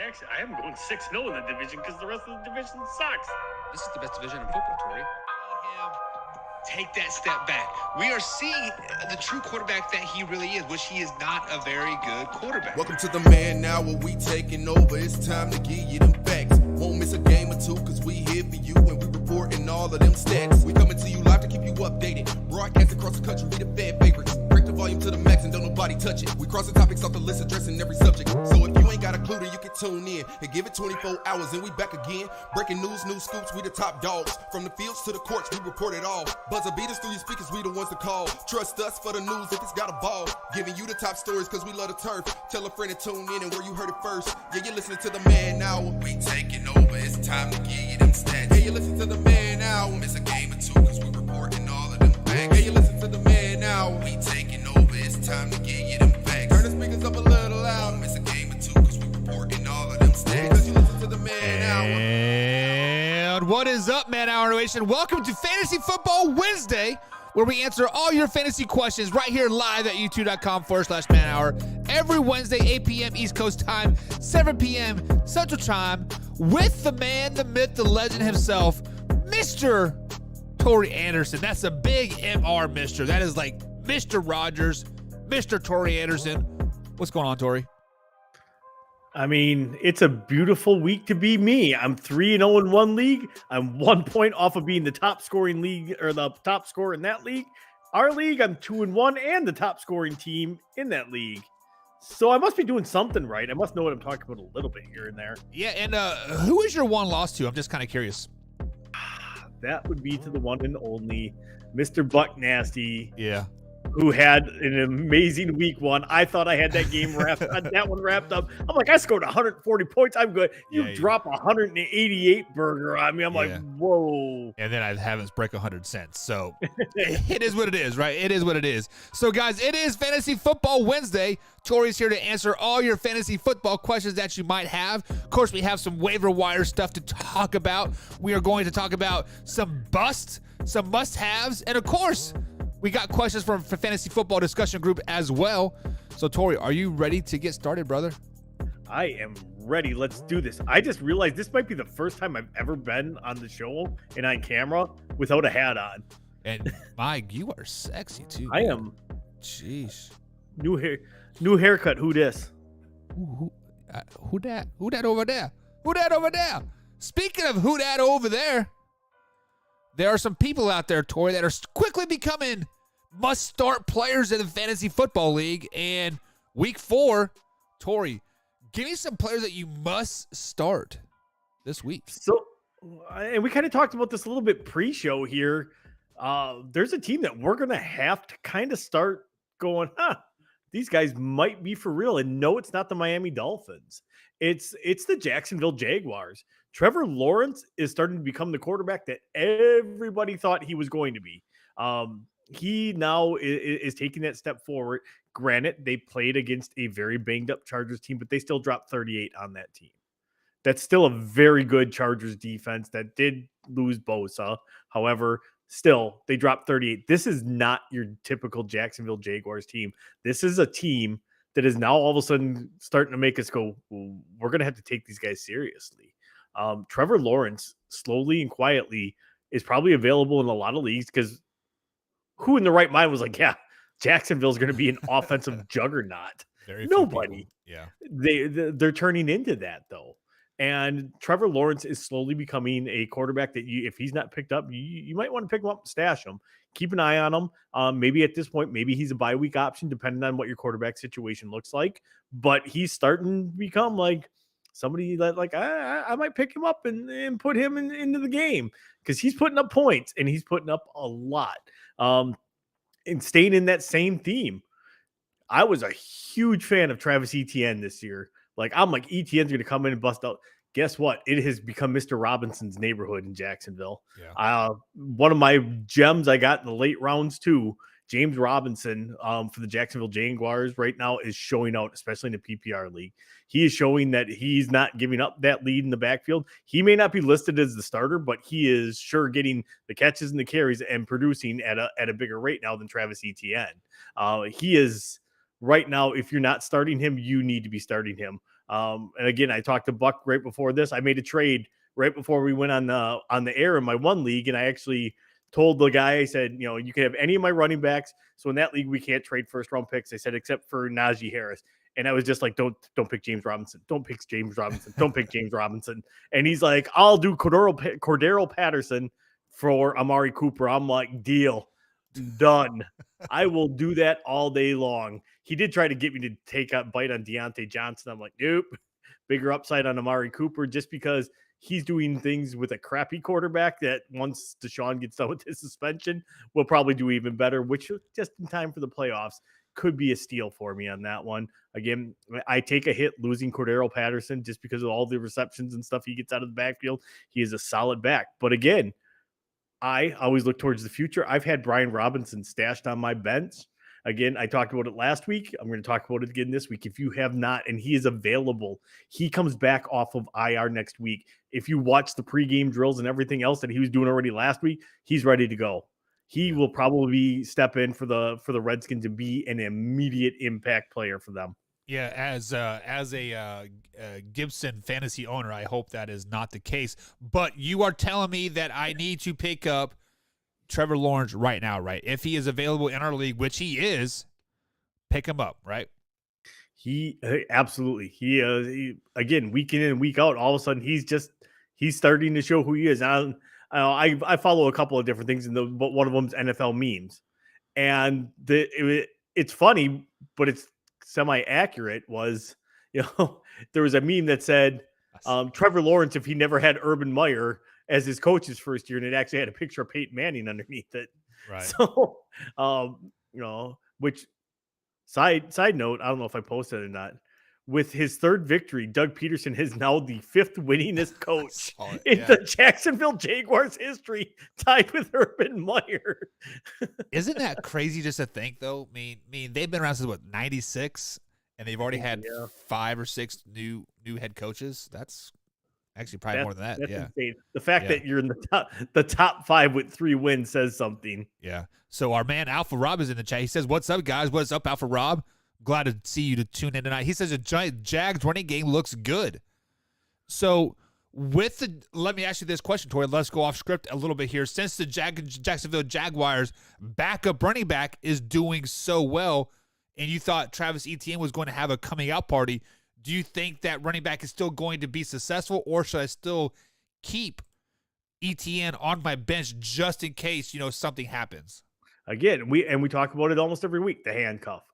I am going 6-0 in the division because the rest of the division sucks. This is the best division in football, Tori. Take that step back. We are seeing the true quarterback that he really is, which he is not a very good quarterback. Welcome to the Man Now, where we taking over. It's time to give you them facts. Won't miss a game or two, cause we here for you and we reporting all of them stats. We coming to you live to keep you updated. Broadcast across the country, we the fan favorites. Break the volume to the max and don't nobody touch it. We crossing topics off the list, addressing every subject. So if you ain't got a clue, then you can tune in and give it 24 hours and we back again. Breaking news, new scoops, we the top dogs. From the fields to the courts, we report it all. Buzzer beaters through your speakers, we the ones to call. Trust us for the news if it's got a ball. Giving you the top stories cause we love the turf. Tell a friend to tune in and where you heard it first. Yeah, you're listening to the Man Now. We taking over, it's time to give you them stats. Yeah, you listen to the Man Now. Miss a game or two cause we reporting all of them facts. Yeah, you listen to the Man Now. We taking over, it's time to give you them facts. Turn the speakers up a little loud. Miss a game or two cause we reporting all of them stats. Cause you listen to the Man Now. And what is up, Man Hour Nation? Welcome to Fantasy Football Wednesday, where we answer all your fantasy questions right here live at youtube.com/Man Hour every Wednesday, 8 p.m. East Coast time, 7 p.m. Central time, with the man, the myth, the legend himself, Mr. Tori Anderson. That's a big MR, Mr. That is like Mr. Rogers, Mr. Tori Anderson. What's going on, Tori? I mean, it's a beautiful week to be me. I'm 3-0 in one league. I'm 1 point off of being the top scoring league or the top scorer in that league. Our league, I'm 2-1 and the top scoring team in that league. So I must be doing something right. I must know what I'm talking about a little bit here and there. Yeah, and who is your one loss to? I'm just kind of curious. That would be to the one and only Mr. Buck Nasty. Yeah. Who had an amazing week one. I thought I had that game that one wrapped up. I'm like, I scored 140 points. I'm good. You drop 188 burger on me. I'm like, whoa. And then I haven't break 100 cents. So it is what it is, right? It is what it is. So guys, it is Fantasy Football Wednesday. Tori's here to answer all your fantasy football questions that you might have. Of course, we have some waiver wire stuff to talk about. We are going to talk about some busts, some must-haves, and of course, we got questions from Fantasy Football Discussion Group as well. So, Tori, are you ready to get started, brother? I am ready. Let's do this. I just realized this might be the first time I've ever been on the show and on camera without a hat on. And, Mike, you are sexy, too. I am. Jeez. New haircut. Who this? Who that? Who that over there? Who that over there? Speaking of who that over there, there are some people out there, Tori, that are quickly becoming must-start players in the Fantasy Football League. And week 4, Tori, give me some players that you must start this week. So, and we kind of talked about this a little bit pre-show here. There's a team that we're going to have to kind of start going, these guys might be for real. And no, it's not the Miami Dolphins. It's the Jacksonville Jaguars. Trevor Lawrence is starting to become the quarterback that everybody thought he was going to be. He now is taking that step forward. Granted, they played against a very banged-up Chargers team, but they still dropped 38 on that team. That's still a very good Chargers defense that did lose Bosa. However, still, they dropped 38. This is not your typical Jacksonville Jaguars team. This is a team that is now all of a sudden starting to make us go, we're going to have to take these guys seriously. Trevor Lawrence, slowly and quietly, is probably available in a lot of leagues because who in the right mind was like, yeah, Jacksonville's going to be an offensive juggernaut? Nobody. Yeah. They're turning into that, though. And Trevor Lawrence is slowly becoming a quarterback that if he's not picked up, you might want to pick him up and stash him. Keep an eye on him. Maybe at this point, maybe he's a bye week option, depending on what your quarterback situation looks like. But he's starting to become like somebody that I might pick him up and put him into the game because he's putting up points and he's putting up a lot. And staying in that same theme, I was a huge fan of Travis Etienne this year. I'm like, Etienne's going to come in and bust out. Guess what? It has become Mr. Robinson's neighborhood in Jacksonville. Yeah. One of my gems I got in the late rounds too, James Robinson for the Jacksonville Jaguars right now is showing out, especially in the PPR league. He is showing that he's not giving up that lead in the backfield. He may not be listed as the starter, but he is sure getting the catches and the carries and producing at a bigger rate now than Travis Etienne. He is right now, if you're not starting him, you need to be starting him. And again, I talked to Buck right before this. I made a trade right before we went on the air in my one league, and I actually told the guy, I said, you can have any of my running backs. So in that league, we can't trade first round picks. I said, except for Najee Harris. And I was just like, don't pick James Robinson. Don't pick James Robinson. Don't pick James Robinson. And he's like, I'll do Cordero Patterson for Amari Cooper. I'm like, deal, done. I will do that all day long. He did try to get me to take a bite on Deontay Johnson. I'm like, nope, bigger upside on Amari Cooper, just because he's doing things with a crappy quarterback that once Deshaun gets done with his suspension, will probably do even better, which just in time for the playoffs could be a steal for me on that one. Again, I take a hit losing Cordero Patterson just because of all the receptions and stuff he gets out of the backfield. He is a solid back. But again, I always look towards the future. I've had Brian Robinson stashed on my bench. Again, I talked about it last week. I'm going to talk about it again this week. If you have not, and he is available, he comes back off of IR next week. If you watch the pregame drills and everything else that he was doing already last week, he's ready to go. He will probably step in for the Redskins and be an immediate impact player for them. Yeah, as a Gibson fantasy owner, I hope that is not the case. But you are telling me that I need to pick up Trevor Lawrence right now, right? If he is available in our league, which he is, pick him up, right? He absolutely. He again, week in and week out, all of a sudden he's starting to show who he is. I follow a couple of different things, but one of them is NFL memes, and it's funny, but it's semi-accurate. Was there was a meme that said Trevor Lawrence if he never had Urban Meyer as his coach his first year, and it actually had a picture of Peyton Manning underneath it. Right. So which side note, I don't know if I posted it or not. With his third victory, Doug Peterson is now the fifth winningest coach in the Jacksonville Jaguars history, tied with Urban Meyer. Isn't that crazy just to think, though? I mean, they've been around since, 96, and they've already had 5 or 6 new head coaches. That's actually probably more than that. That's yeah. insane. The fact that you're in the top 5 with 3 wins says something. Yeah. So our man Alpha Rob is in the chat. He says, "What's up, guys? What's up, Alpha Rob? Glad to see you to tune in tonight." He says a giant Jags running game looks good. So let me ask you this question, Tori. Let's go off script a little bit here. Since the Jacksonville Jaguars backup running back is doing so well, and you thought Travis Etienne was going to have a coming out party, do you think that running back is still going to be successful, or should I still keep Etienne on my bench just in case something happens? Again, we talk about it almost every week. The handcuff.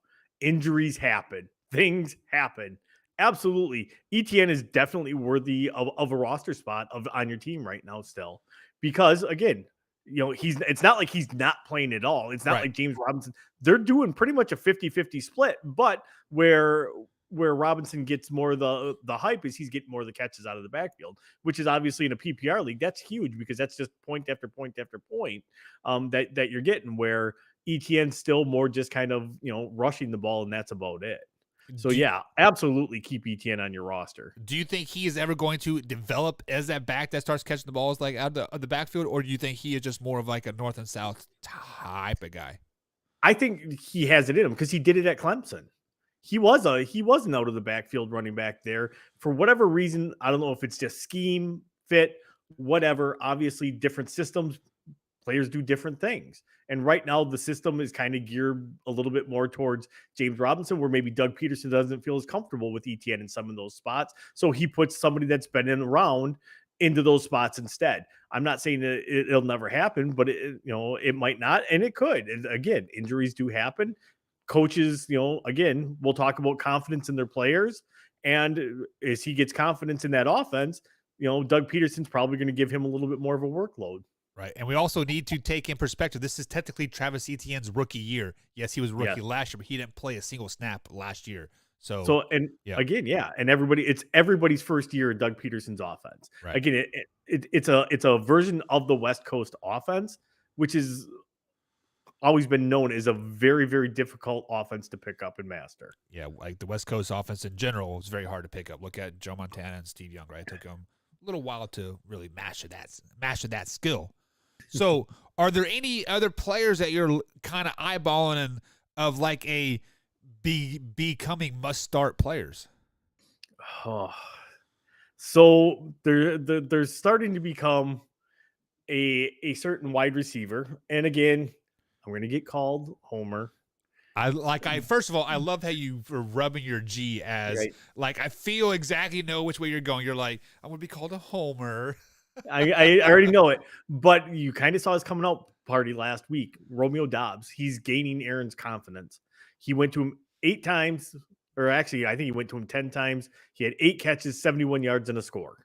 Injuries happen. Things happen. Absolutely. Etienne is definitely worthy of a roster spot on your team right now still. Because, again, it's not like he's not playing at all. It's not like James Robinson. They're doing pretty much a 50-50 split. But where Robinson gets more of the hype is he's getting more of the catches out of the backfield, which is obviously in a PPR league. That's huge because that's just point after point after point that you're getting, where Etienne's still more just kind of, rushing the ball, and that's about it. So, yeah, absolutely keep Etienne on your roster. Do you think he is ever going to develop as that back that starts catching the balls like out of the backfield, or do you think he is just more of like a north and south type of guy? I think he has it in him because he did it at Clemson. He was an out of the backfield running back there. For whatever reason, I don't know if it's just scheme, fit, whatever. Obviously, different systems, players do different things. And right now, the system is kind of geared a little bit more towards James Robinson, where maybe Doug Peterson doesn't feel as comfortable with Etienne in some of those spots. So he puts somebody that's been in around into those spots instead. I'm not saying that it'll never happen, but it might not, and it could. And again, injuries do happen. Coaches, again, we'll talk about confidence in their players. And as he gets confidence in that offense, Doug Peterson's probably going to give him a little bit more of a workload. Right. And we also need to take in perspective, this is technically Travis Etienne's rookie year. Yes, he was rookie last year, but he didn't play a single snap last year. Again, and it's everybody's first year of Doug Peterson's offense. Right. Again, it's a version of the West Coast offense, which is always been known as a very, very difficult offense to pick up and master. Yeah, like the West Coast offense in general was very hard to pick up. Look at Joe Montana and Steve Young, right? It took them a little while to really master that skill. So, are there any other players that you're kind of eyeballing and of like a becoming must-start players? Oh. So they're starting to become a certain wide receiver. And again, I'm going to get called Homer. First of all, I love how you were rubbing your G as Right. like, I feel exactly know which way you're going. You're like, I'm going to be called a homer. I already know it, but you kind of saw his coming out party last week. Romeo Dobbs, he's gaining Aaron's confidence. He went to him 8 times, or actually, I think he went to him 10 times. He had 8 catches, 71 yards, and a score.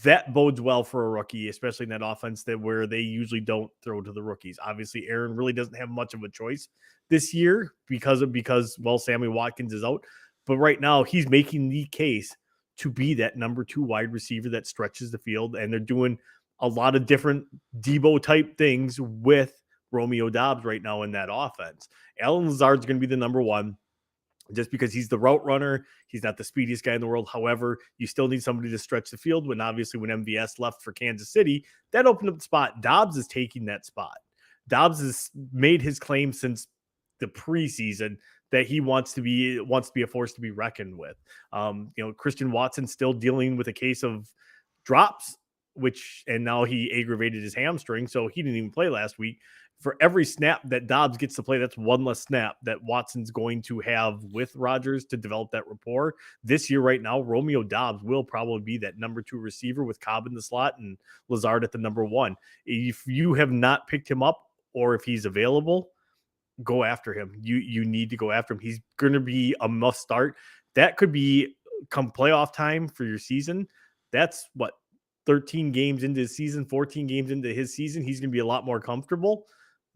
That bodes well for a rookie, especially in that offense where they usually don't throw to the rookies. Obviously, Aaron really doesn't have much of a choice this year because Sammy Watkins is out. But right now, he's making the case to be that number 2 wide receiver that stretches the field, and they're doing a lot of different Debo type things with Romeo Dobbs right now in that offense. Allen Lazard's going to be the number 1. Just because he's the route runner, he's not the speediest guy in the world. However, you still need somebody to stretch the field. When MVS left for Kansas City, that opened up the spot. Dobbs is taking that spot. Dobbs has made his claim since the preseason that he wants to be a force to be reckoned with. Christian Watson still dealing with a case of drops, and now he aggravated his hamstring, so he didn't even play last week. For every snap that Dobbs gets to play, that's one less snap that Watson's going to have with Rodgers to develop that rapport. This year, right now, Romeo Dobbs will probably be that number 2 receiver with Cobb in the slot and Lazard at the number 1. If you have not picked him up or if he's available, go after him. You need to go after him. He's going to be a must start. That could be come playoff time for your season. That's 13 games into his season, 14 games into his season. He's going to be a lot more comfortable.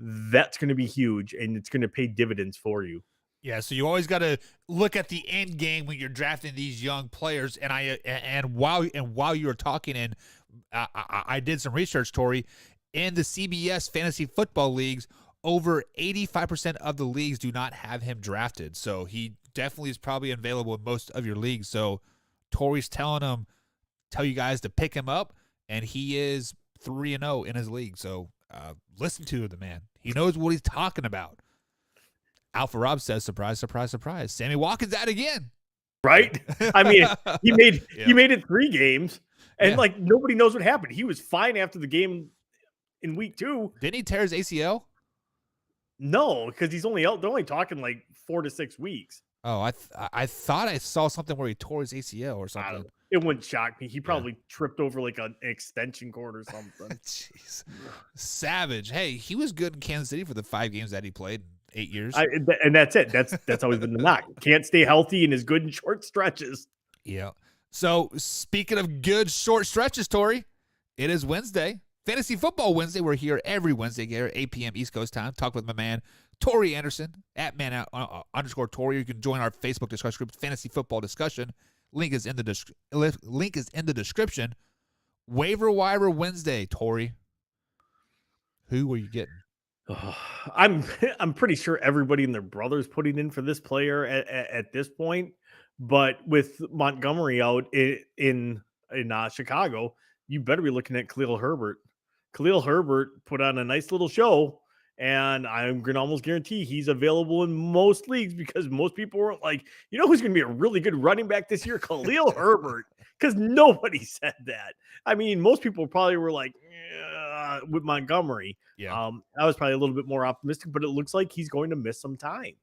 That's going to be huge, and it's going to pay dividends for you. Yeah, so you always got to look at the end game when you're drafting these young players. And while you were talking, and I did some research, Tori, in the CBS fantasy football leagues, over 85% of the leagues do not have him drafted. So he definitely is probably available in most of your leagues. So Tori's tell you guys to pick him up, and he is 3-0 in his league. So listen to the man. He knows what he's talking about. Alpha Rob says, surprise, surprise, surprise. Sammy Watkins out again. Right? I mean, he made it 3 games, and nobody knows what happened. He was fine after the game in week 2. Didn't he tear his ACL? No, because he's only out. They're only talking 4 to 6 weeks. Oh, I thought I saw something where he tore his ACL or something. It wouldn't shock me. He probably tripped over an extension cord or something. Jeez. Savage. Hey, he was good in Kansas City for the 5 games that he played, 8 years. And that's it. That's always been the knock. Can't stay healthy and is good in short stretches. Yeah. So speaking of good short stretches, Tori, it is Wednesday. Fantasy Football Wednesday. We're here every Wednesday here at 8 p.m. East Coast time. Talk with my man, Tori Anderson, at @man_Tori. You can join our Facebook discussion group, Fantasy Football Discussion. Link is in the description. Waiver Wire Wednesday, Tori. Who are you getting? I'm pretty sure everybody and their brother's putting in for this player at this point. But with Montgomery out in Chicago, you better be looking at Khalil Herbert. Khalil Herbert put on a nice little show, and I'm going to almost guarantee he's available in most leagues because most people were like, who's going to be a really good running back this year? Khalil Herbert, because nobody said that. I mean, most people probably were like, with Montgomery. Yeah. I was probably a little bit more optimistic, but it looks like he's going to miss some time.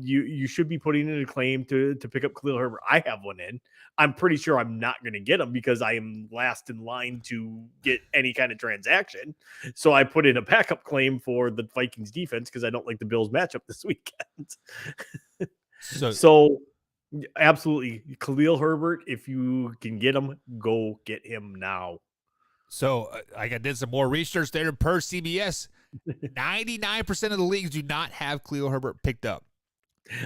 You should be putting in a claim to pick up Khalil Herbert. I have one in. I'm pretty sure I'm not going to get him because I am last in line to get any kind of transaction. So I put in a backup claim for the Vikings defense because I don't like the Bills matchup this weekend. So absolutely, Khalil Herbert, if you can get him, go get him now. So I did some more research there per CBS. 99% of the leagues do not have Khalil Herbert picked up.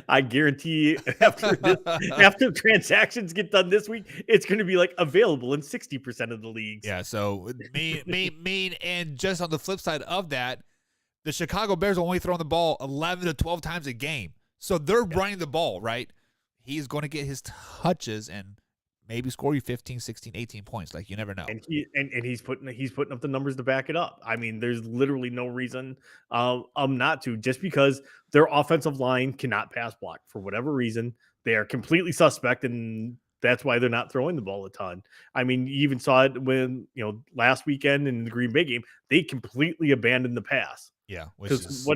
I guarantee after transactions get done this week, it's going to be available in 60% of the leagues. Yeah. So mean, and just on the flip side of that, the Chicago Bears are only throwing the ball 11 to 12 times a game. So they're running the ball, right? He's going to get his touches, and maybe score you 15, 16, 18 points. Like, you never know. And he's putting up the numbers to back it up. I mean, there's literally no reason not to, just because their offensive line cannot pass block for whatever reason. They are completely suspect, and that's why they're not throwing the ball a ton. I mean, you even saw it when, last weekend in the Green Bay game, they completely abandoned the pass. Yeah, Because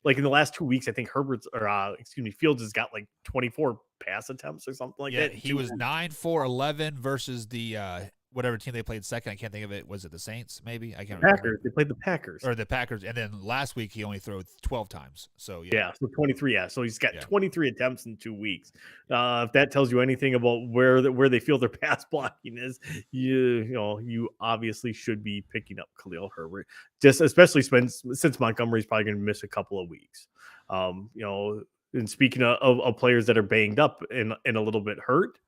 like in the last 2 weeks, I think Fields has got like 24 pass attempts or something like that. He was 9 for 11 versus the whatever team they played second. I can't think of it. Was it the Saints? Maybe I can't remember. Packers. They played the Packers or the Packers, and then last week he only threw 12 times. So so 23. Yeah, so he's got 23 attempts in 2 weeks. If that tells you anything about where they feel their pass blocking is, you obviously should be picking up Khalil Herbert, just especially since Montgomery's probably going to miss a couple of weeks. And speaking of players that are banged up and a little bit hurt,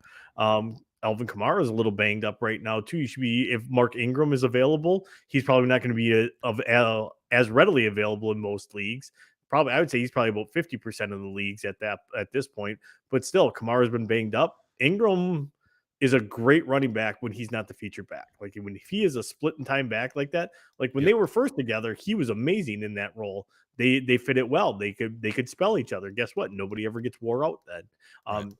Alvin Kamara is a little banged up right now too. You should be, if Mark Ingram is available, he's probably not going to be as readily available in most leagues. I would say he's probably about 50% of the leagues at this point. But still, Kamara's been banged up. Ingram is a great running back when he's not the feature back. Like if he is a split in time back like that, like when they were first together, he was amazing in that role. They fit it well. They could spell each other. Guess what? Nobody ever gets wore out then.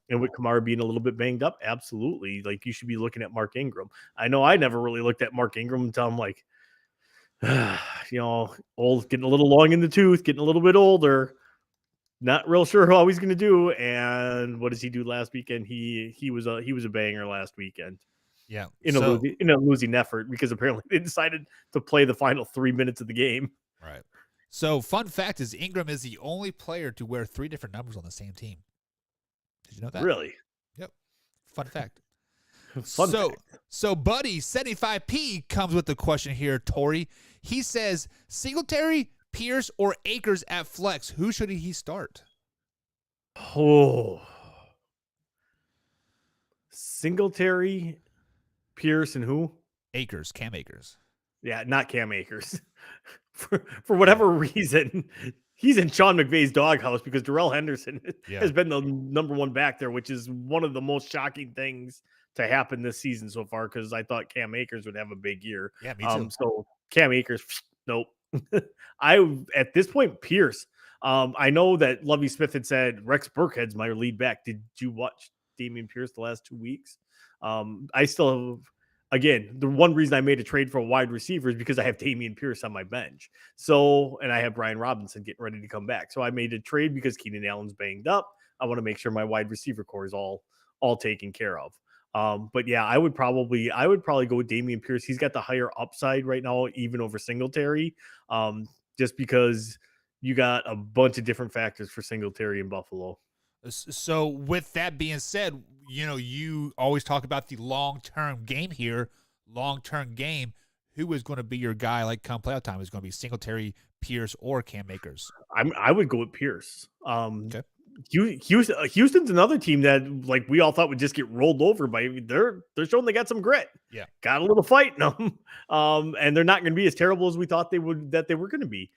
And with Kamara being a little bit banged up, absolutely. Like, you should be looking at Mark Ingram. I know I never really looked at Mark Ingram until I'm like, old, getting a little long in the tooth, getting a little bit older. Not real sure how he's going to do. And what does he do last weekend? He was a banger last weekend. Yeah, in a losing effort, because apparently they decided to play the final 3 minutes of the game. Right. So, fun fact is Ingram is the only player to wear 3 different numbers on the same team. Did you know that? Really? Yep. Fun fact. Fact. So Buddy 75P comes with the question here, Tori. He says, Singletary, Pierce, or Akers at flex, who should he start? Oh. Singletary, Pierce, and who? Akers, Cam Akers. Yeah, not Cam Akers. For whatever reason, he's in Sean McVay's doghouse because Darrell Henderson has been the number one back there, which is one of the most shocking things to happen this season so far, because I thought Cam Akers would have a big year. Yeah, me too. So Cam Akers, nope. At this point, Pierce. I know that Lovie Smith had said Rex Burkhead's my lead back. Did you watch Damian Pierce the last 2 weeks? I still have. Again, the one reason I made a trade for a wide receiver is because I have Damian Pierce on my bench. And I have Brian Robinson getting ready to come back. So I made a trade because Keenan Allen's banged up. I want to make sure my wide receiver core is all taken care of. But yeah, I would probably go with Damian Pierce. He's got the higher upside right now, even over Singletary, just because you got a bunch of different factors for Singletary in Buffalo. So with that being said, you always talk about the long-term game here. Long-term game. Who is going to be your guy like come playoff time? Is going to be Singletary, Pierce, or Cam Akers? I would go with Pierce. Okay. Houston's another team that like we all thought would just get rolled over by. They're showing they got some grit. Yeah, got a little fight in them. And they're not going to be as terrible as we thought they were going to be.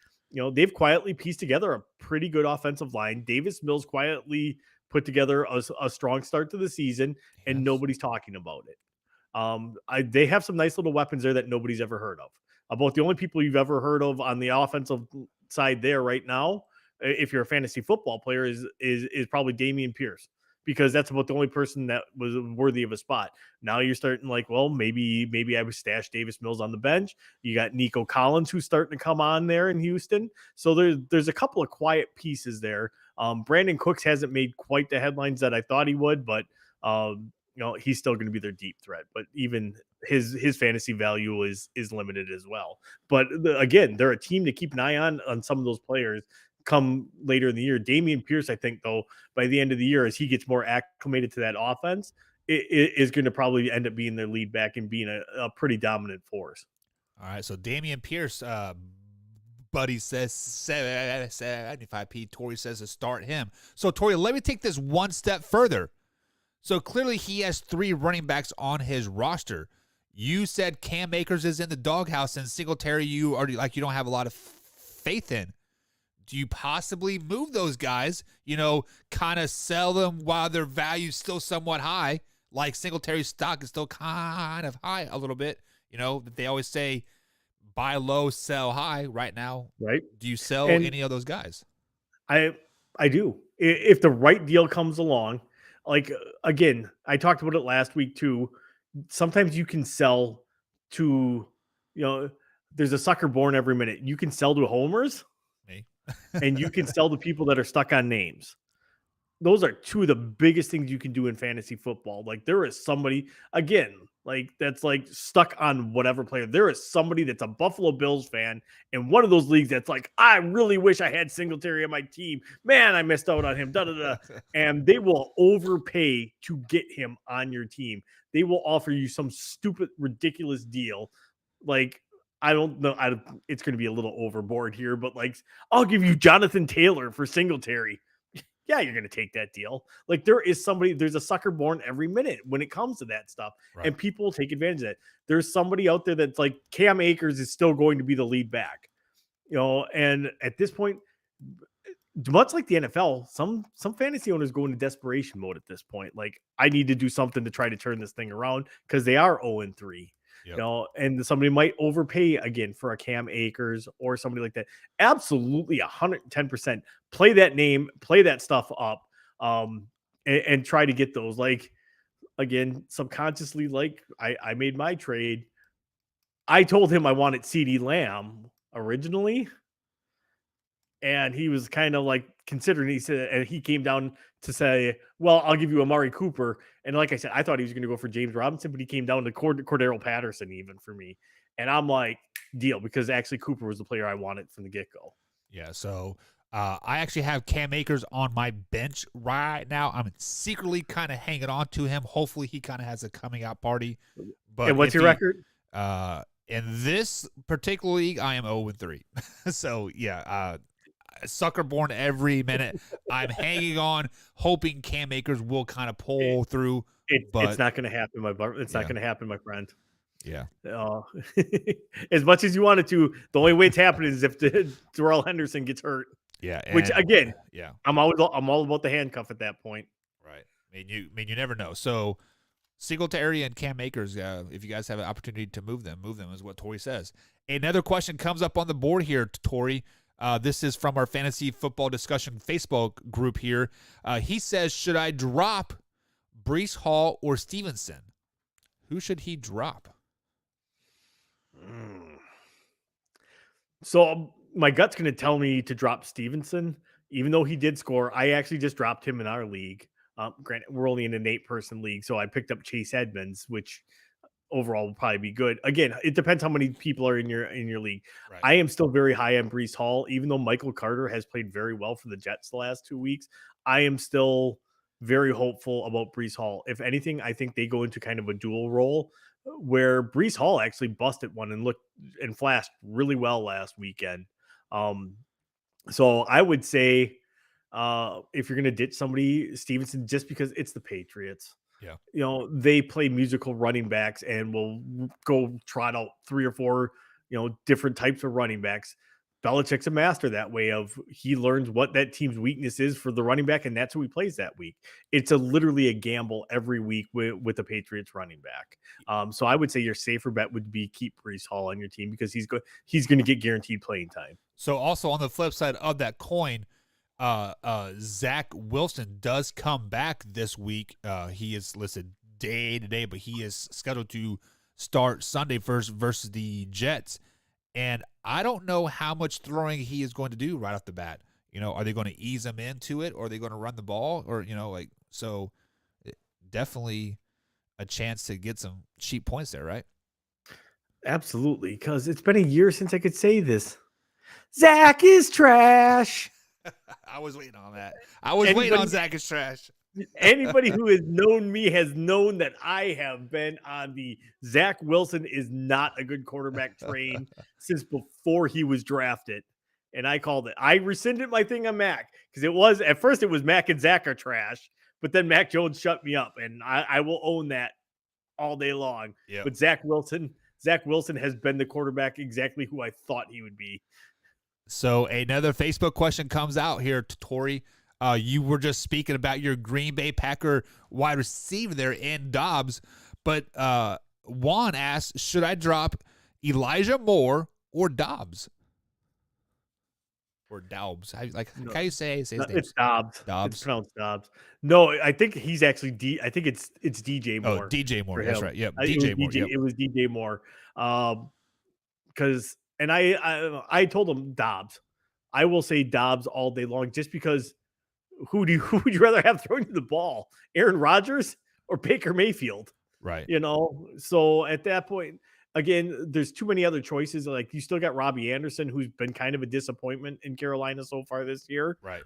They've quietly pieced together a pretty good offensive line. Davis Mills quietly put together a strong start to the season, and nobody's talking about it. They have some nice little weapons there that nobody's ever heard of. About the only people you've ever heard of on the offensive side there right now, if you're a fantasy football player, is probably Damian Pierce, because that's about the only person that was worthy of a spot. Now you're starting like, well, maybe I would stash Davis Mills on the bench. You got Nico Collins who's starting to come on there in Houston. So there's a couple of quiet pieces there. Brandon Cooks hasn't made quite the headlines that I thought he would, but he's still going to be their deep threat. But even his fantasy value is limited as well. But again, they're a team to keep an eye on some of those players come later in the year. Damian Pierce, I think, though, by the end of the year, as he gets more acclimated to that offense, it is going to probably end up being their lead back and being a pretty dominant force. All right, so Damian Pierce, Buddy says 75P. Tori says to start him. So, Tori, let me take this one step further. So, clearly he has 3 running backs on his roster. You said Cam Akers is in the doghouse, and Singletary you don't have a lot of faith in. Do you possibly move those guys, kind of sell them while their value's still somewhat high, like Singletary's stock is still kind of high a little bit. You know, they always say buy low, sell high right now. Right. Do you sell And any of those guys? I do. If the right deal comes along, like again, I talked about it last week too. Sometimes you can sell to, there's a sucker born every minute. You can sell to homers, Me. and you can sell to people that are stuck on names. Those are two of the biggest things you can do in fantasy football. Like there is somebody again, like that's like stuck on whatever player. There is somebody that's a Buffalo Bills fan in one of those leagues that's like, I really wish I had Singletary on my team. Man, I missed out on him. Da, da, da. And they will overpay to get him on your team. They will offer you some stupid, ridiculous deal. Like, I don't know. It's going to be a little overboard here, but like, I'll give you Jonathan Taylor for Singletary. Yeah, you're going to take that deal. Like there's a sucker born every minute when it comes to that stuff. Right. And people will take advantage of it. There's somebody out there that's like Cam Akers is still going to be the lead back, and at this point, much like the NFL, some fantasy owners go into desperation mode at this point. Like I need to do something to try to turn this thing around because they are 0-3. Yep. And somebody might overpay again for a Cam Akers or somebody like that. Absolutely 110%. Play that name, play that stuff up, and try to get those. Like, again, subconsciously, like I made my trade. I told him I wanted CeeDee Lamb originally. And he was kind of like considering, he said, and he came down to say, well, I'll give you Amari Cooper. And like I said, I thought he was going to go for James Robinson, but he came down to Cordero Patterson even for me. And I'm like, deal, because actually Cooper was the player I wanted from the get-go. Yeah, so I actually have Cam Akers on my bench right now. I'm secretly kind of hanging on to him. Hopefully he kind of has a coming out party. But and what's your record? In this particular league, I am 0-3. So, yeah, sucker born every minute. I'm hanging on, hoping Cam Akers will kind of pull through. It's not going to happen, not going to happen, my friend. Yeah. As much as you wanted to, the only way it's happening is if Darrell Henderson gets hurt. Yeah. Which again, yeah, I'm all about the handcuff at that point. Right. I mean, you never know. So Singletary and Cam Akers, if you guys have an opportunity to move them is what Tori says. Another question comes up on the board here, Tori. This is from our Fantasy Football Discussion Facebook group here. He says, should I drop Breece Hall or Stevenson? Who should he drop? So my gut's going to tell me to drop Stevenson, even though he did score. I actually just dropped him in our league. Granted, we're only in an 8-person league, so I picked up Chase Edmonds, which overall will probably be good. Again, it depends how many people are in your league. Right. I am still very high on Breece Hall, even though Michael Carter has played very well for the Jets the last 2 weeks. I am still very hopeful about Breece Hall. If anything, I think they go into kind of a dual role where Breece Hall actually busted one and looked and flashed really well last weekend. So I would say if you're going to ditch somebody, Stevenson, just because it's the Patriots. Yeah. They play musical running backs and will go trot out 3 or 4, different types of running backs. Belichick's a master that way of he learns what that team's weakness is for the running back, and that's who he plays that week. It's literally a gamble every week with the Patriots running back. So I would say your safer bet would be keep Breece Hall on your team because he's going to get guaranteed playing time. So also on the flip side of that coin, Zach Wilson does come back this week. He is listed day to day, but he is scheduled to start Sunday versus the Jets. And I don't know how much throwing he is going to do right off the bat. Are they going to ease him into it, or are they going to run the ball, or so definitely a chance to get some cheap points there, right? Absolutely, because it's been a year since I could say this. Zach is trash. I was waiting on that. I was waiting on Zach is trash. Anybody who has known me has known that I have been on the Zach Wilson is not a good quarterback train since before he was drafted. And I called it. I rescinded my thing on Mac because at first it was Mac and Zach are trash, but then Mac Jones shut me up, and I will own that all day long. Yep. But Zach Wilson has been the quarterback exactly who I thought he would be. So another Facebook question comes out here to Tori. You were just speaking about your Green Bay Packer wide receiver there in Dobbs, but Juan asks, should I drop Elijah Moore or Dobbs? Or Dobbs. How do you say his name? It's Dobbs. Dobbs. It's pronounced Dobbs. No, I think he's actually I think it's DJ Moore. Oh, DJ Moore. That's right. Yep. DJ Moore. Yep. It was DJ Moore. Because I told him Dobbs. I will say Dobbs all day long, just because who would you rather have throwing you the ball? Aaron Rodgers or Baker Mayfield? Right. So at that point, again, there's too many other choices. Like, you still got Robbie Anderson, who's been kind of a disappointment in Carolina so far this year. Right.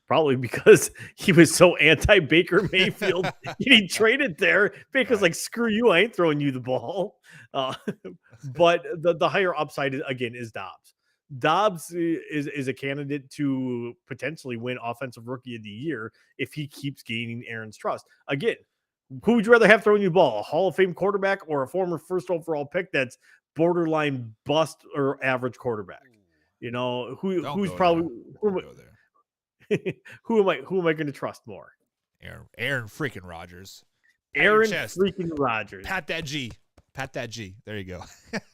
Probably because he was so anti-Baker Mayfield. He traded there. Baker's like, screw you, I ain't throwing you the ball. But the higher upside, again, is Dobbs. Dobbs is a candidate to potentially win Offensive Rookie of the Year if he keeps gaining Aaron's trust. Again, who would you rather have throwing you the ball? A Hall of Fame quarterback or a former first overall pick that's borderline bust or average quarterback? Who's probably who am I going to trust more? Aaron freaking Rodgers. Aaron freaking Rodgers. Pat that G. There you go.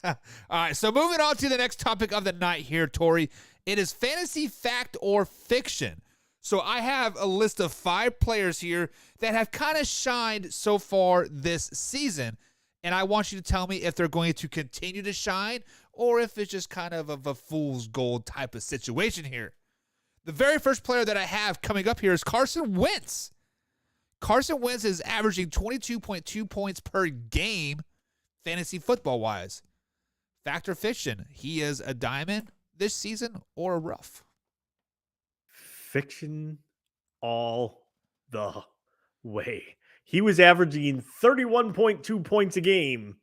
All right, so moving on to the next topic of the night here, Tori. It is fantasy fact or fiction. So I have a list of 5 players here that have kind of shined so far this season, and I want you to tell me if they're going to continue to shine or if it's just kind of a fool's gold type of situation here. The very first player that I have coming up here is Carson Wentz. Carson Wentz is averaging 22.2 points per game, fantasy football-wise. Fact or fiction, he is a diamond this season or a rough? Fiction all the way. He was averaging 31.2 points a game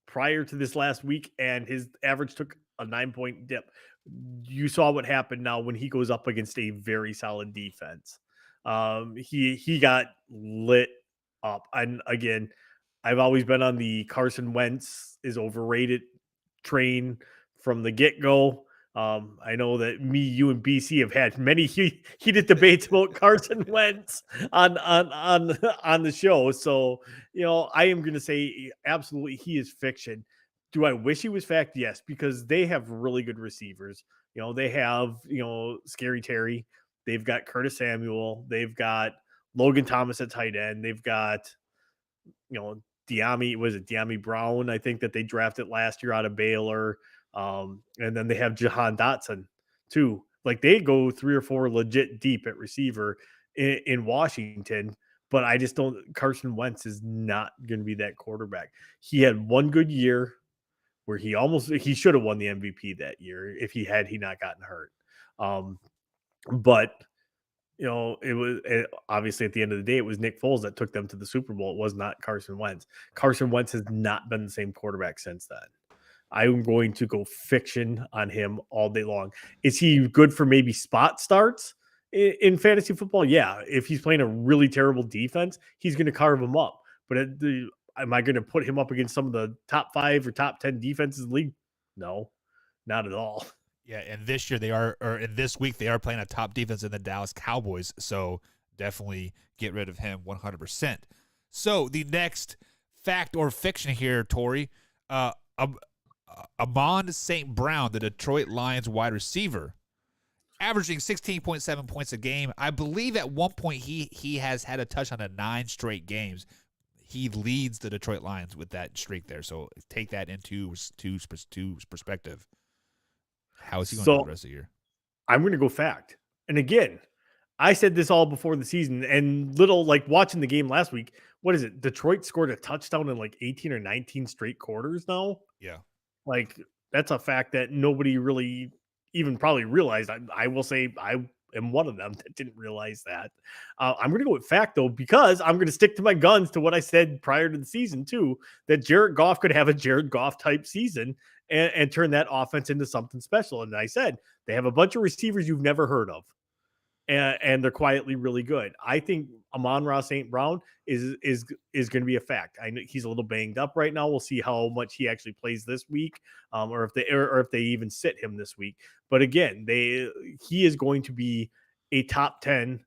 prior to this last week, and his average took a 9-point dip. You saw what happened now when he goes up against a very solid defense. He got lit up. And again, I've always been on the Carson Wentz is overrated train from the get-go. I know that you and BC have had many heated debates about Carson Wentz on the show. So, I am going to say absolutely he is fiction. Do I wish he was fact? Yes, because they have really good receivers. They have, Scary Terry. They've got Curtis Samuel. They've got Logan Thomas at tight end. They've got, Deami Brown, I think, that they drafted last year out of Baylor. And then they have Jahan Dotson too. Like, they go 3 or 4 legit deep at receiver in Washington, but I just don't. Carson Wentz is not going to be that quarterback. He had one good year where he should have won the MVP that year if he not gotten hurt. But it was obviously at the end of the day, it was Nick Foles that took them to the Super Bowl. It was not Carson Wentz. Carson Wentz has not been the same quarterback since then. I'm going to go fiction on him all day long. Is he good for maybe spot starts in fantasy football? Yeah. If he's playing a really terrible defense, he's going to carve him up. But am I going to put him up against some of the top 5 or top 10 defenses in the league? No, not at all. Yeah, and this year in this week, they are playing a top defense in the Dallas Cowboys. So definitely get rid of him 100%. So the next fact or fiction here, Tori, Amon St. Brown, the Detroit Lions wide receiver, averaging 16.7 points a game. I believe at one point he has had a touchdown in 9 straight games. He leads the Detroit Lions with that streak there. So take that into perspective. How is he going to do the rest of the year? I'm going to go fact. And again, I said this all before the season, and watching the game last week. What is it? Detroit scored a touchdown in 18 or 19 straight quarters now. Yeah. That's a fact that nobody really even probably realized. I will say I am one of them that didn't realize that. I'm going to go with fact, though, because I'm going to stick to my guns to what I said prior to the season, too, that Jared Goff could have a Jared Goff type season and turn that offense into something special. And I said they have a bunch of receivers you've never heard of. And they're quietly really good. I think Amon-Ra St. Brown is going to be a fact. I know he's a little banged up right now. We'll see how much he actually plays this week, or if they even sit him this week. But again, he is going to be a top 10,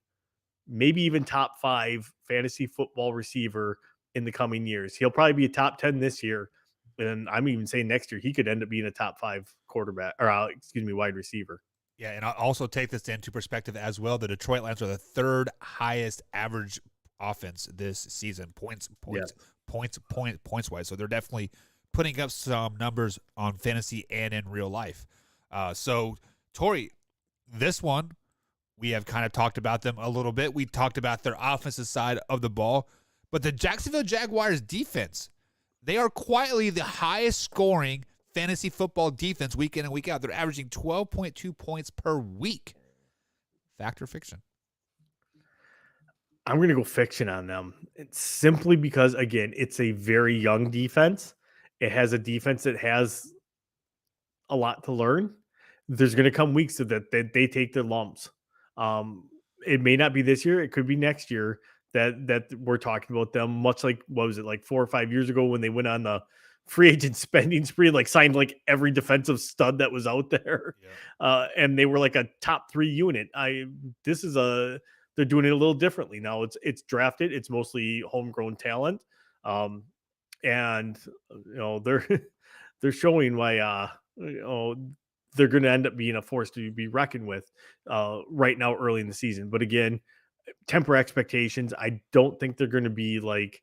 maybe even top 5 fantasy football receiver in the coming years. He'll probably be a top 10 this year. And I'm even saying next year, he could end up being a top 5 quarterback or wide receiver. Yeah. And I'll also take this into perspective as well. The Detroit Lions are the 3rd highest average offense this season, points wise. So they're definitely putting up some numbers on fantasy and in real life. So Tori, this one, we have kind of talked about them a little bit. We talked about their offensive side of the ball, but the Jacksonville Jaguars defense, they are quietly the highest scoring fantasy football defense week in and week out. They're averaging 12.2 points per week. Fact or fiction? I'm going to go fiction on them. It's simply because, again, it's a very young defense. It has a defense that has a lot to learn. There's going to come weeks so that they take their lumps. It may not be this year. It could be next year that we're talking about them, much like, what was it, like 4 or 5 years ago when they went on the free agent spending spree, like signed like every defensive stud that was out there. Yeah. And they were like a top 3 unit. They're doing it a little differently now. It's drafted. It's mostly homegrown talent. And they're showing why they're going to end up being a force to be reckoned with right now early in the season. But again, temper expectations. I don't think they're going to be like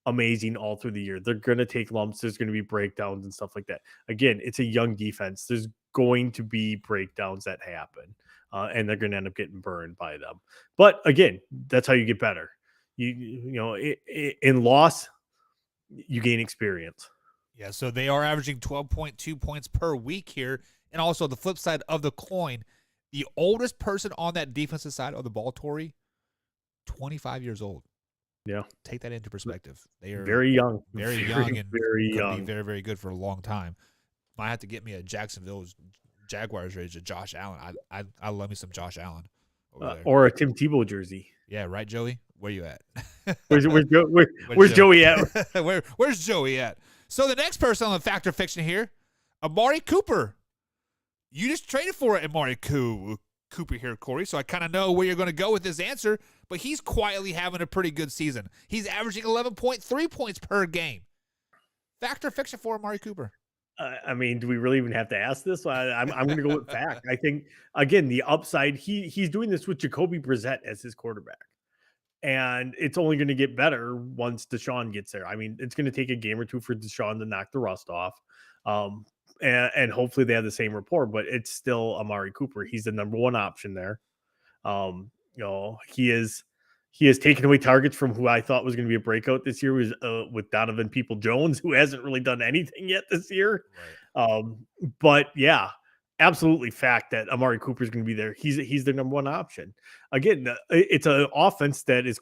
amazing all through the year. They're going to take lumps. There's going to be breakdowns and stuff like that. Again, it's a young defense. There's going to be breakdowns that happen. And they're going to end up getting burned by them. But again, that's how you get better. In loss, you gain experience. Yeah, so they are averaging 12.2 points per week here. And also the flip side of the coin, the oldest person on that defensive side of the ball, Tori, 25 years old. Yeah. Take that into perspective. They are very young. Very young and very young. Be very, very good for a long time. Might have to get me a Jacksonville's Jaguars jersey, Josh Allen. I love me some Josh Allen. Or a Tim Tebow jersey. Yeah, right, Joey? Where you at? Where's Joey at? Where's Joey at? So the next person on the Fact or Fiction here, Amari Cooper. You just traded for Amari Cooper here, Corey, so I kind of know where you're going to go with this answer, but he's quietly having a pretty good season. He's averaging 11.3 points per game. Fact or fiction for Amari Cooper? I mean, do we really even have to ask this? I'm going to go with fact. I think, again, the upside, he's doing this with Jacoby Brissett as his quarterback. And it's only going to get better once Deshaun gets there. I mean, it's going to take a game or two for Deshaun to knock the rust off. And hopefully they have the same rapport, but it's still Amari Cooper. He's the number one option there. He has taken away targets from who I thought was going to be a breakout this year with Donovan People-Jones, who hasn't really done anything yet this year. Right. But yeah, absolutely fact that Amari Cooper is going to be there. He's their number one option. Again, it's an offense that is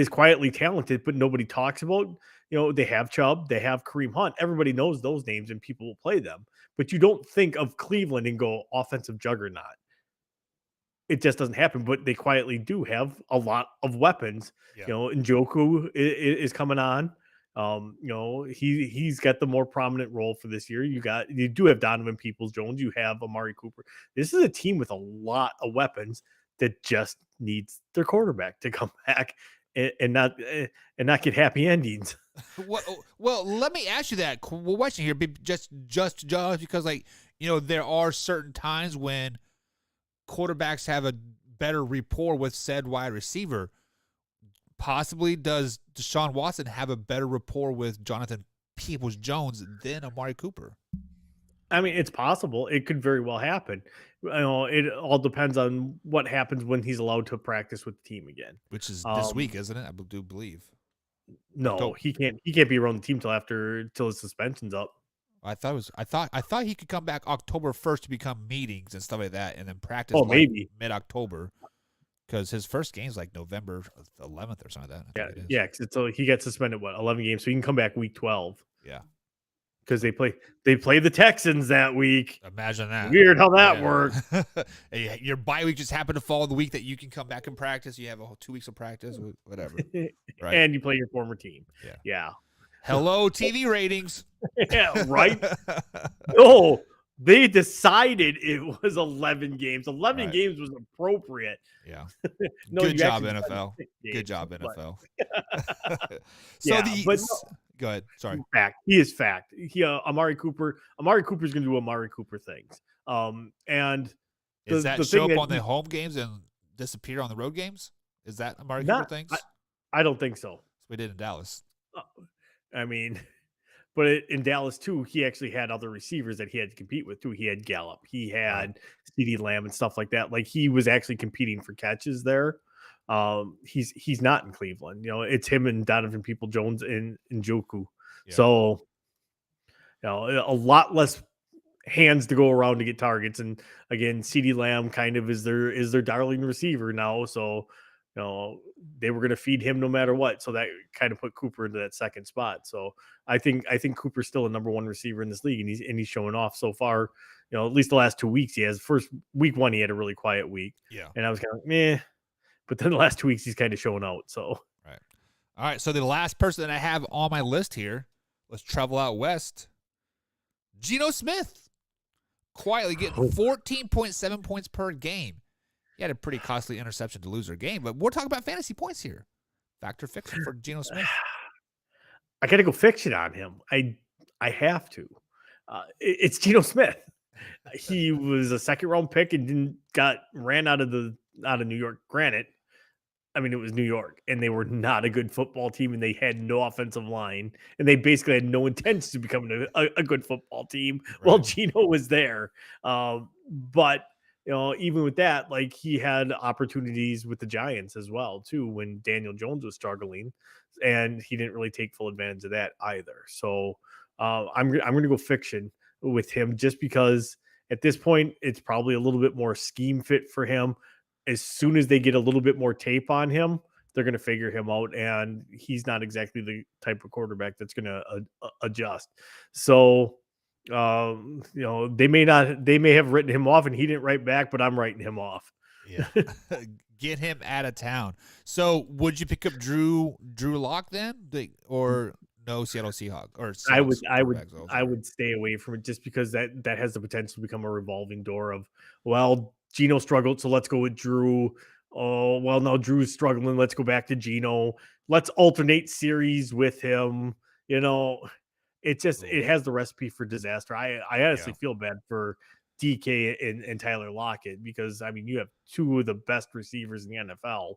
quietly talented, but nobody talks about. They have Chubb, they have Kareem Hunt. Everybody knows those names and people will play them. But you don't think of Cleveland and go offensive juggernaut. It just doesn't happen, but they quietly do have a lot of weapons. Yeah. Njoku is coming on. He's got the more prominent role for this year. You do have Donovan Peoples-Jones. You have Amari Cooper. This is a team with a lot of weapons that just needs their quarterback to come back and not get happy endings. Well, let me ask you that question here, just because, there are certain times when quarterbacks have a better rapport with said wide receiver. Possibly does Deshaun Watson have a better rapport with Jonathan Peoples-Jones than Amari Cooper? I mean, it's possible. It could very well happen. It all depends on what happens when he's allowed to practice with the team again. Which is this week, isn't it? I do believe. No, he can't be around the team till his suspension's up. I thought he could come back October 1st to become meetings and stuff like that, and then practice maybe mid-October, because his first game's like November 11th or something like that. Yeah. So he got suspended 11 games, so he can come back week 12. Yeah, because they play the Texans that week. Imagine that. Weird how that works. Your bye week just happened to fall the week that you can come back and practice. You have 2 weeks of practice, whatever. Right. And you play your former team. Yeah. Hello, TV ratings. Yeah, right? No, They decided it was 11 games. 11 Right. games was appropriate. Yeah. No, Good you job, actually NFL. decided 6 Good games, job, but- NFL. Yeah, but Go ahead. Sorry. fact. He is fact. Amari Cooper's going to do Amari Cooper things. And Is that the show thing up that on the home games and disappear on the road games? Is that Amari Cooper Not- things? I don't think so. We did in Dallas. I mean, but in Dallas too, he actually had other receivers that he had to compete with too. He had Gallup, he had CeeDee Lamb and stuff like that. Like he was actually competing for catches there. He's not in Cleveland. It's him and Donovan People-Jones and Njoku. Yeah. So, a lot less hands to go around to get targets. And again, CeeDee Lamb kind of is their darling receiver now. So, they were going to feed him no matter what. So that kind of put Cooper into that second spot. So I think Cooper's still a number one receiver in this league, and he's showing off so far. At least the last 2 weeks he has. First week 1 he had a really quiet week. Yeah. And I was kind of meh. But then the last 2 weeks he's kind of showing out. So Right. All right. So the last person that I have on my list here, let's travel out west. Geno Smith, quietly getting 14.7 points per game. He had a pretty costly interception to lose their game, but we're talking about fantasy points here. Factor fiction for Geno Smith. I got to go fiction on him. I have to. It's Geno Smith. He was a second round pick and got ran out of New York. Granted, I mean, it was New York, and they were not a good football team, and they had no offensive line, and they basically had no intention of becoming a good football team while Geno was there. But even with that, like he had opportunities with the Giants as well too when Daniel Jones was struggling, and he didn't really take full advantage of that either. So I'm going to go fiction with him just because at this point it's probably a little bit more scheme fit for him. As soon as they get a little bit more tape on him, they're going to figure him out, and he's not exactly the type of quarterback that's going to adjust. So they may have written him off and he didn't write back, but I'm writing him off. Yeah. Get him out of town. So would you pick up Drew Lock then? Or no Seattle Seahawks? Or I would stay away from it just because that has the potential to become a revolving door of, well, Geno struggled, so let's go with Drew. Oh, well, now Drew's struggling. Let's go back to Geno. Let's alternate series with him. It has the recipe for disaster. I honestly feel bad for DK and Tyler Lockett because, I mean, you have two of the best receivers in the NFL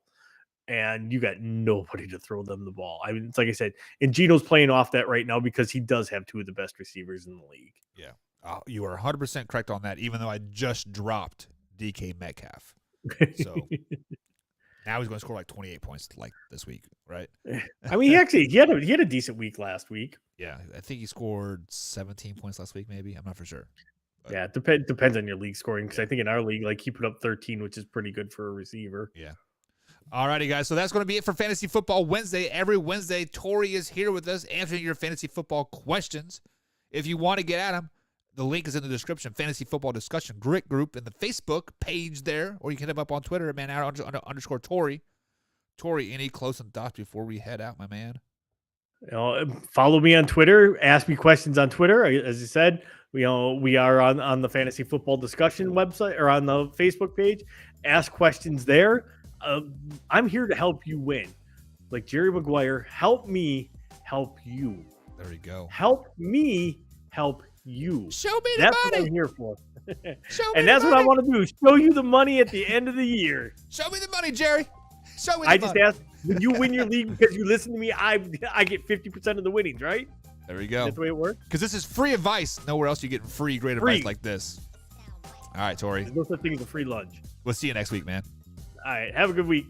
and you got nobody to throw them the ball. I mean, it's like I said, and Geno's playing off that right now because he does have two of the best receivers in the league. Yeah. You are 100% correct on that, even though I just dropped DK Metcalf. So now he's going to score like 28 points like this week, right? I mean, he had a decent week last week. Yeah, I think he scored 17 points last week, maybe. I'm not for sure. But, yeah, it depends on your league scoring because I think in our league, like he put up 13, which is pretty good for a receiver. Yeah. All righty, guys. So that's going to be it for Fantasy Football Wednesday. Every Wednesday, Tori is here with us answering your fantasy football questions. If you want to get at him, the link is in the description. Fantasy Football Discussion Grit Group in the Facebook page there, or you can hit him up on Twitter at @manhour_Tori. Tori, any closing thoughts before we head out, my man? Follow me on Twitter. Ask me questions on Twitter. As you said, we are on the Fantasy Football Discussion website or on the Facebook page. Ask questions there. I'm here to help you win. Like Jerry Maguire, help me help you. There we go. Help me help you. Show me the That's money. what I'm here for. And that's what I want to do. Show you the money at the end of the year. Show me the money, Jerry. Show me the I money. just asked, when you win your league because you listen to me, I get 50% of the winnings, right? There we go. That's the way it works. Because this is free advice. Nowhere else you get free great advice like this. All right, Tori. There's no such thing as a free lunch. We'll see you next week, man. All right. Have a good week.